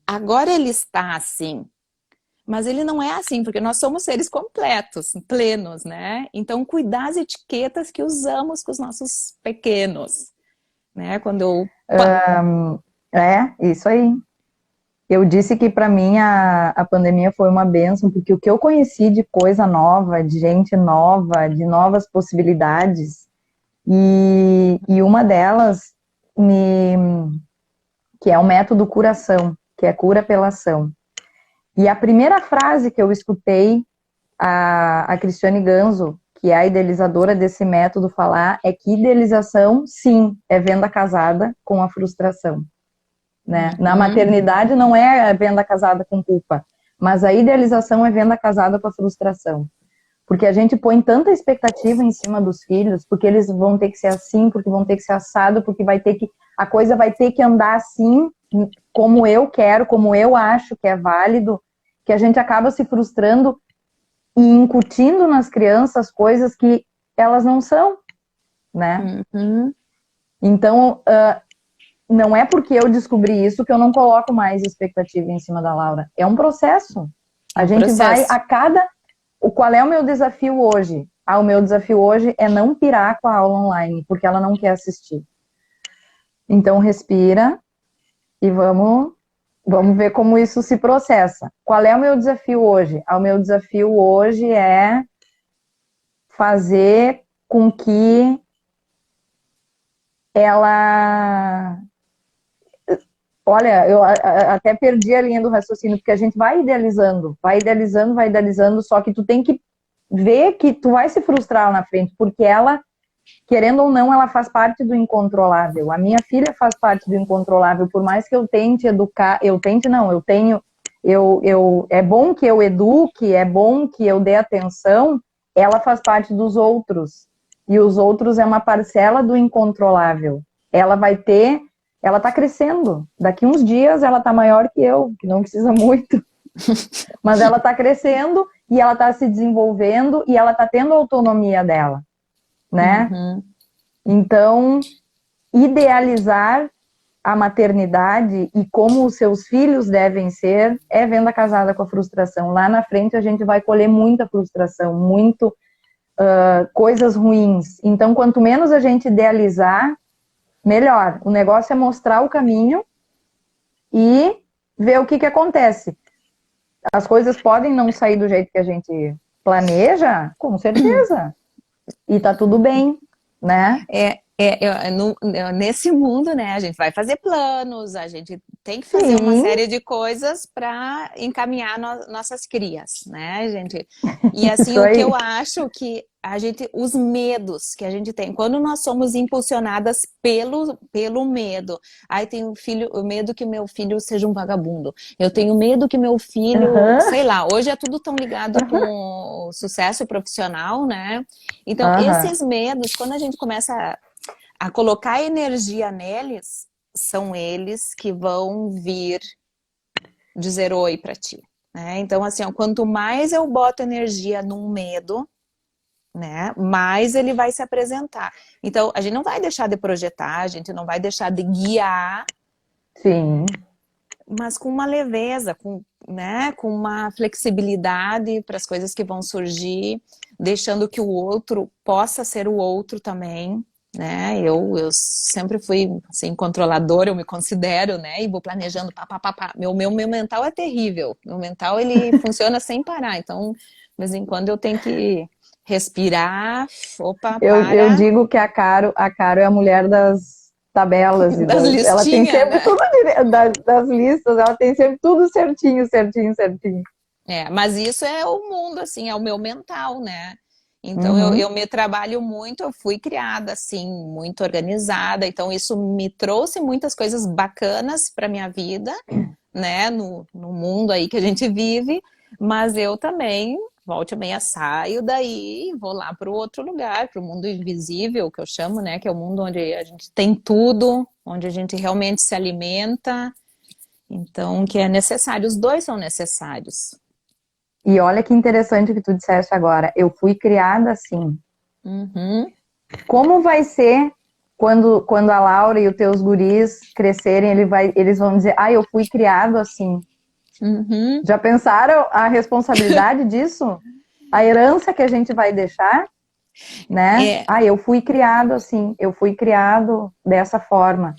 Agora ele está assim. Mas ele não é assim, porque nós somos seres completos, plenos, né? Então, cuidar as etiquetas que usamos com os nossos pequenos, né? Quando eu... Isso aí. Eu disse que para mim a pandemia foi uma bênção, porque o que eu conheci de coisa nova, de gente nova, de novas possibilidades, e uma delas, que é o método curação, que é cura pela ação. E a primeira frase que eu escutei a Cristiane Ganzo, que é a idealizadora desse método, falar é que idealização, sim, é venda casada com a frustração. Né? Na maternidade não é venda casada com culpa, mas a idealização é venda casada com a frustração. Porque a gente põe tanta expectativa em cima dos filhos, porque eles vão ter que ser assim, porque vão ter que ser assado, porque a coisa vai ter que andar assim, como eu quero, como eu acho que é válido, que a gente acaba se frustrando e incutindo nas crianças coisas que elas não são, né? Então, não é porque eu descobri isso que eu não coloco mais expectativa em cima da Laura. É um processo. A gente vai a cada... Qual é o meu desafio hoje? O meu desafio hoje é não pirar com a aula online, porque ela não quer assistir. Então, respira e vamos ver como isso se processa. Qual é o meu desafio hoje? O meu desafio hoje é fazer com que ela... Olha, eu até perdi a linha do raciocínio, porque a gente vai idealizando, só que tu tem que ver que tu vai se frustrar lá na frente, porque ela, querendo ou não, ela faz parte do incontrolável. A minha filha faz parte do incontrolável, por mais que eu tente educar, é bom que eu eduque, é bom que eu dê atenção, ela faz parte dos outros, e os outros é uma parcela do incontrolável. Ela tá crescendo. Daqui uns dias ela tá maior que eu, que não precisa muito. Mas ela tá crescendo e ela tá se desenvolvendo e ela tá tendo a autonomia dela, né? Então, idealizar a maternidade e como os seus filhos devem ser é venda casada com a frustração. Lá na frente a gente vai colher muita frustração, coisas ruins. Então, quanto menos a gente idealizar, melhor. O negócio é mostrar o caminho e ver o que acontece. As coisas podem não sair do jeito que a gente planeja, com certeza. E tá tudo bem, né? Nesse mundo, né, a gente vai fazer planos, a gente tem que fazer uma série de coisas para encaminhar nossas crias, né, gente? E assim, o que eu acho que os medos que a gente tem, quando nós somos impulsionadas pelo medo, aí tem o medo que meu filho seja um vagabundo, eu tenho medo que meu filho, sei lá, hoje é tudo tão ligado com o sucesso profissional, né? Então, esses medos, quando a gente começa a colocar energia neles, são eles que vão vir dizer oi para ti, né? Então, assim, quanto mais eu boto energia num medo, né, mais ele vai se apresentar. Então, a gente não vai deixar de projetar, a gente não vai deixar de guiar, sim, mas com uma leveza, com uma flexibilidade para as coisas que vão surgir, deixando que o outro possa ser o outro também, né? Eu sempre fui assim, controladora, eu me considero, né? E vou planejando, Meu mental é terrível. Meu mental, ele funciona sem parar. Então, de vez em quando eu tenho que respirar, Eu digo que a Caro é a mulher das tabelas. Das listinhas, ela tem sempre né? tudo das listas, ela tem sempre tudo certinho. Mas isso é o mundo, assim, é o meu mental, né? Então, eu me trabalho muito, eu fui criada, assim, muito organizada. Então, isso me trouxe muitas coisas bacanas para minha vida, né? No mundo aí que a gente vive. Mas eu também, volte e meia, saio daí e vou lá para o outro lugar, para o mundo invisível, que eu chamo, né? Que é o mundo onde a gente tem tudo, onde a gente realmente se alimenta. Então, que é necessário. Os dois são necessários. E olha que interessante o que tu disseste agora. Eu fui criada assim. Como vai ser quando a Laura e os teus guris crescerem, eles vão dizer, eu fui criado assim. Já pensaram a responsabilidade disso? A herança que a gente vai deixar? né? Eu fui criado assim, eu fui criado dessa forma.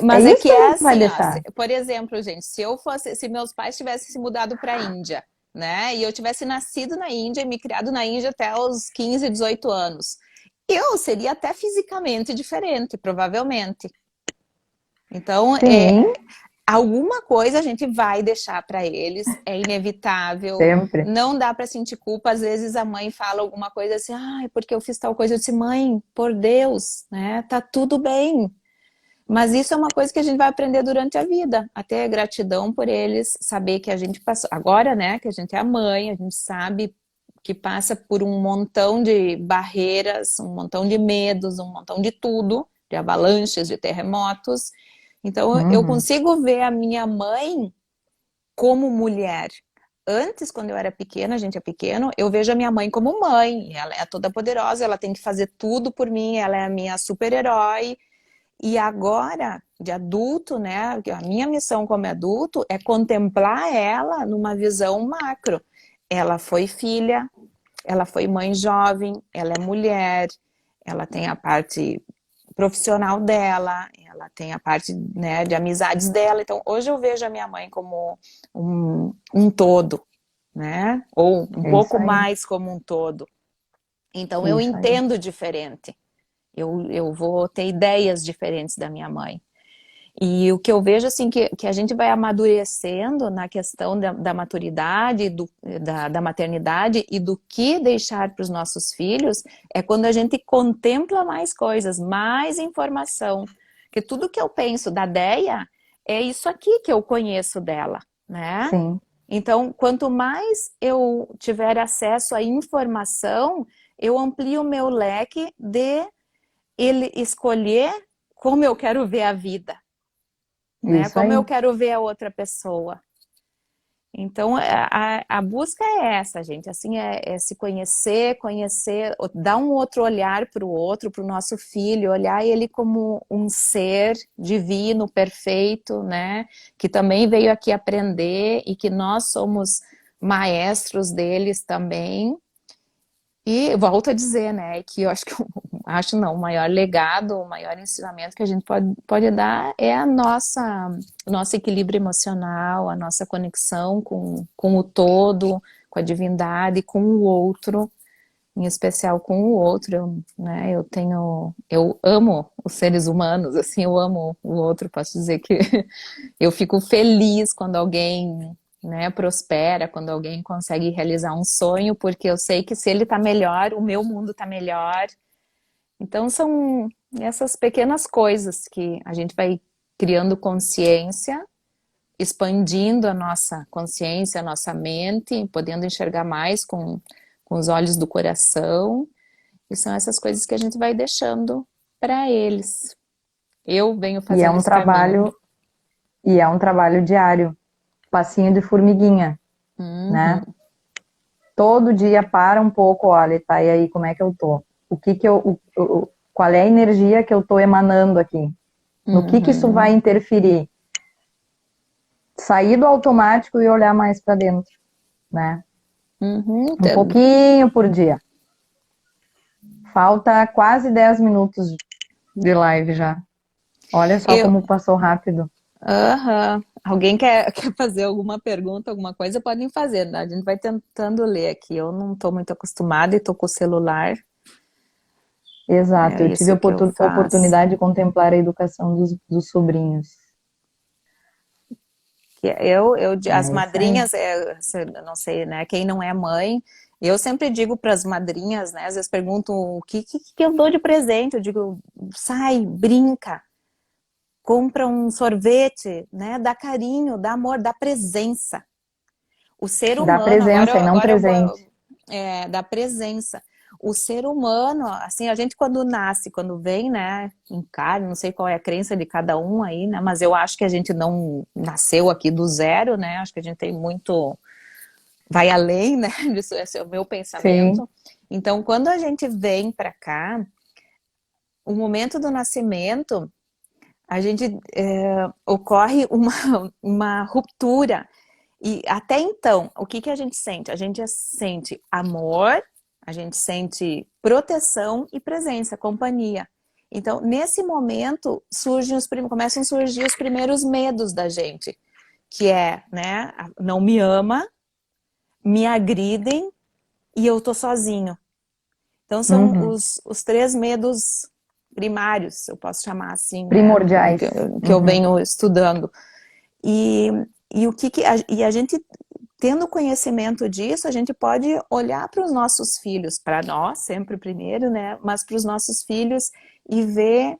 Mas isso que que a é gente vai assim, deixar. por exemplo, gente, se meus pais tivessem se mudado para a Índia, né? E eu tivesse nascido na Índia e me criado na Índia até os 15, 18 anos, eu seria até fisicamente diferente, provavelmente. Então, Sim, alguma coisa a gente vai deixar para eles, é inevitável. sempre. Não dá para sentir culpa. Às vezes a mãe fala alguma coisa assim, ai, porque eu fiz tal coisa. Eu disse, mãe, por Deus, né? Tá tudo bem. Mas isso é uma coisa que a gente vai aprender durante a vida. Até gratidão por eles, saber que a gente passou. Agora, né, que a gente é a mãe, a gente sabe que passa por um montão de barreiras, um montão de medos, um montão de tudo, de avalanches, de terremotos. Então, eu Uhum. consigo ver a minha mãe como mulher. Antes, quando eu era pequena, a gente é pequeno, eu vejo a minha mãe como mãe. Ela é toda poderosa, ela tem que fazer tudo por mim, ela é a minha super-herói. E agora, de adulto, né, a minha missão como adulto é contemplar ela numa visão macro. Ela foi filha, ela foi mãe jovem, ela é mulher, ela tem a parte profissional dela, ela tem a parte, né, de amizades dela. Então, hoje eu vejo a minha mãe como um todo, né? Ou um É isso pouco aí, mais como um todo. Então, eu isso aí. entendo diferente. Eu vou ter ideias diferentes da minha mãe. E o que eu vejo, assim, que a gente vai amadurecendo na questão da maturidade, da maternidade e do que deixar para os nossos filhos, é quando a gente contempla mais coisas, mais informação. Porque tudo que eu penso da Déia é isso aqui que eu conheço dela, né? Sim, Então, quanto mais eu tiver acesso à informação, eu amplio o meu leque de ele escolher como eu quero ver a vida, né? isso Como eu aí. quero ver a outra pessoa. Então, a busca é essa, gente. Assim, é se conhecer, dar um outro olhar para o outro, para o nosso filho, olhar ele como um ser divino, perfeito, né? Que também veio aqui aprender e que nós somos maestros deles também. E volto a dizer, né, que eu acho que acho não, o maior legado, o maior ensinamento que a gente pode dar é o nosso equilíbrio emocional, a nossa conexão com o todo, com a divindade, com o outro, em especial com o outro. Né, eu amo os seres humanos, assim, eu amo o outro, posso dizer que eu fico feliz quando alguém, né, prospera, quando alguém consegue realizar um sonho, porque eu sei que se ele tá melhor, o meu mundo tá melhor. Então são essas pequenas coisas que a gente vai criando consciência, expandindo a nossa consciência, a nossa mente, podendo enxergar mais com os olhos do coração. E são essas coisas que a gente vai deixando para eles. Eu venho E é fazendo um esse caminho. trabalho, e é um trabalho diário, passinho de formiguinha, né? Uhum, Todo dia para um pouco, olha, tá, e aí, como é que eu tô? O que que qual é a energia que eu tô emanando aqui? No que isso vai uhum, interferir? Sair do automático e olhar mais para dentro, né? uhum. Um pouquinho por dia. Falta quase 10 minutos de live já. Olha só Eu, como passou rápido. Alguém quer fazer alguma pergunta, alguma coisa, podem fazer, né? A gente vai tentando ler aqui. Eu não estou muito acostumada e estou com o celular. Exato, É eu tive a isso que eu faço. oportunidade de contemplar a educação dos sobrinhos. As É isso aí. madrinhas, eu não sei, né? Quem não é mãe, eu sempre digo para as madrinhas, né? Às vezes perguntam o que eu dou de presente. Eu digo, sai, brinca, compra um sorvete, né? Dá carinho, dá amor, dá presença. O ser Dá humano, presença e não presente. da presença. O ser humano, assim, a gente quando nasce, quando vem, né, em carne, não sei qual é a crença de cada um aí, né, mas eu acho que a gente não nasceu aqui do zero, né, acho que a gente tem muito, vai além, né, disso, esse é o meu Sim, pensamento. Então, quando a gente vem para cá, o momento do nascimento, a gente ocorre uma ruptura. E até então, o que a gente sente? A gente sente amor, A gente sente proteção e presença, companhia. Então, nesse momento, começam a surgir os primeiros medos da gente, que é, né, não me ama, me agridem e eu tô sozinho. Então, são os 3 medos primários, eu posso chamar assim, primordiais, né, que eu venho estudando. E a gente, tendo conhecimento disso, a gente pode olhar para os nossos filhos, para nós, sempre primeiro, né? Mas para os nossos filhos e ver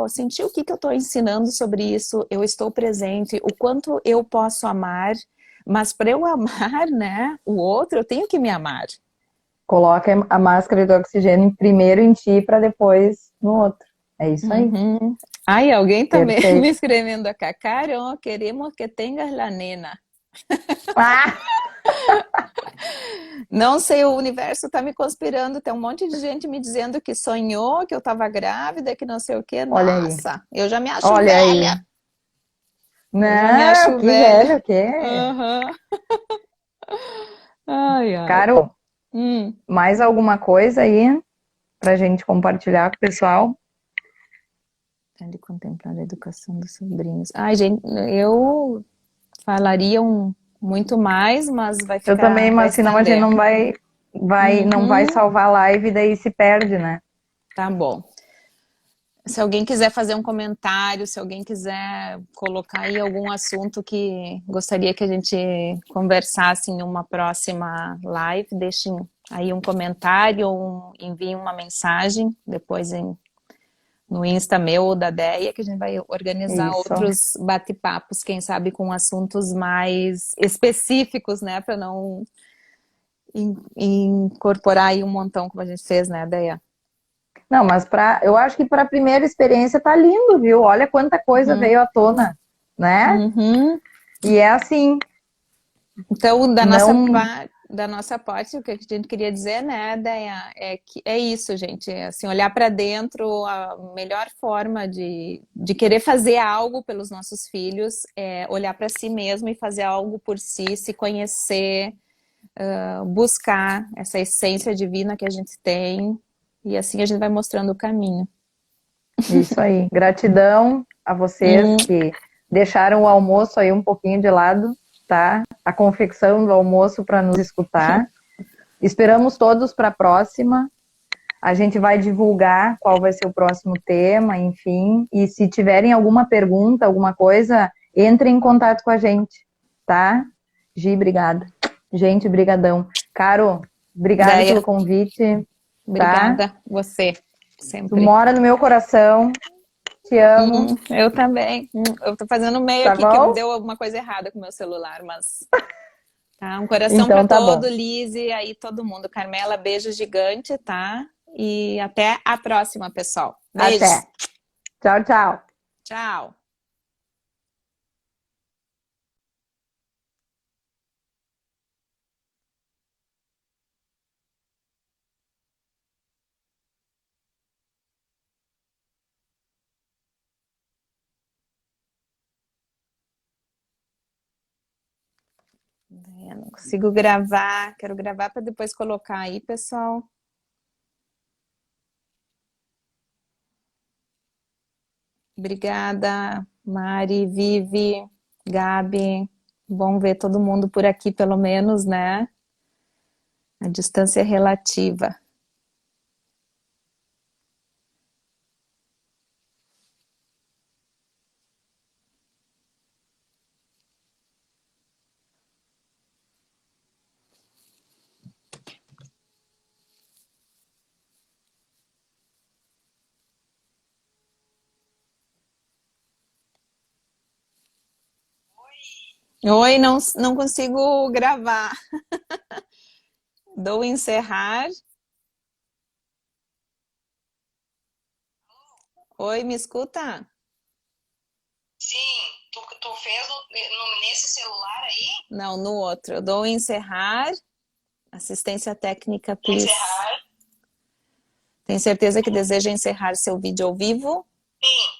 sentir o que eu tô ensinando sobre isso, eu estou presente, o quanto eu posso amar, mas para eu amar, né, o outro, eu tenho que me amar. Coloca a máscara do oxigênio primeiro em ti para depois no outro. É isso aí. Uhum. Ai, alguém também Perfeito. me escrevendo acá. Caro, queremos que tengas la nena. Ah! Não sei, o universo tá me conspirando. Tem um monte de gente me dizendo que sonhou, que eu tava grávida, que não sei o quê. Olha aí. Nossa, eu já me acho Olha velha. aí. Eu já me acho Não, que velha. velho, o quê? Uhum. Ai, ai. Caro, Hum. mais alguma coisa aí pra gente compartilhar com o pessoal? De contemplar a educação dos sobrinhos. Ai, gente, eu falaria muito mais, mas vai Eu também, vai mas senão a gente estender. não vai Uhum. salvar a live e daí se perde, né? Tá bom. Se alguém quiser fazer um comentário, se alguém quiser colocar aí algum assunto que gostaria que a gente conversasse em uma próxima live, deixem aí um comentário ou enviem uma mensagem depois no Insta meu ou da Deia, que a gente vai organizar Isso. outros bate-papos, quem sabe com assuntos mais específicos, né, para não incorporar aí um montão como a gente fez, né, Deia? Não, mas eu acho que para a primeira experiência tá lindo, viu? Olha quanta coisa veio à tona, né? Uhum. E é assim. Então, Não, da nossa parte, o que a gente queria dizer, né, Deia, é que é isso, gente, assim, olhar para dentro, a melhor forma de querer fazer algo pelos nossos filhos é olhar para si mesmo e fazer algo por si, se conhecer, buscar essa essência divina que a gente tem, e assim a gente vai mostrando o caminho. isso aí. Gratidão a vocês que deixaram o almoço aí um pouquinho de lado, tá? A confecção do almoço para nos escutar. Esperamos todos para a próxima. A gente vai divulgar qual vai ser o próximo tema, enfim. E se tiverem alguma pergunta, alguma coisa, entrem em contato com a gente, tá? Gi, obrigada. Gente, brigadão. Caro, obrigada Deia, pelo convite. obrigada, Tá? você, Tu sempre. mora no meu coração. Te amo. Eu também. Eu tô fazendo meio Tá aqui que bom? deu alguma coisa errada com o meu celular, mas tá. Um coração para Então tá todo, bom. Lise, aí todo mundo. Carmela, beijo gigante, tá? E até a próxima, pessoal. Beijos. Até. Tchau, tchau. Tchau. Eu não consigo gravar. Quero gravar para depois colocar aí, pessoal. Obrigada, Mari, Vivi, Gabi. Bom ver todo mundo por aqui, pelo menos, né? A distância é relativa. Oi, não consigo gravar. Dou encerrar. Oi, me escuta? Sim, tu fez nesse celular aí? Não, no outro. Eu dou encerrar. Assistência técnica, please. Encerrar. Tem certeza que deseja encerrar seu vídeo ao vivo? Sim.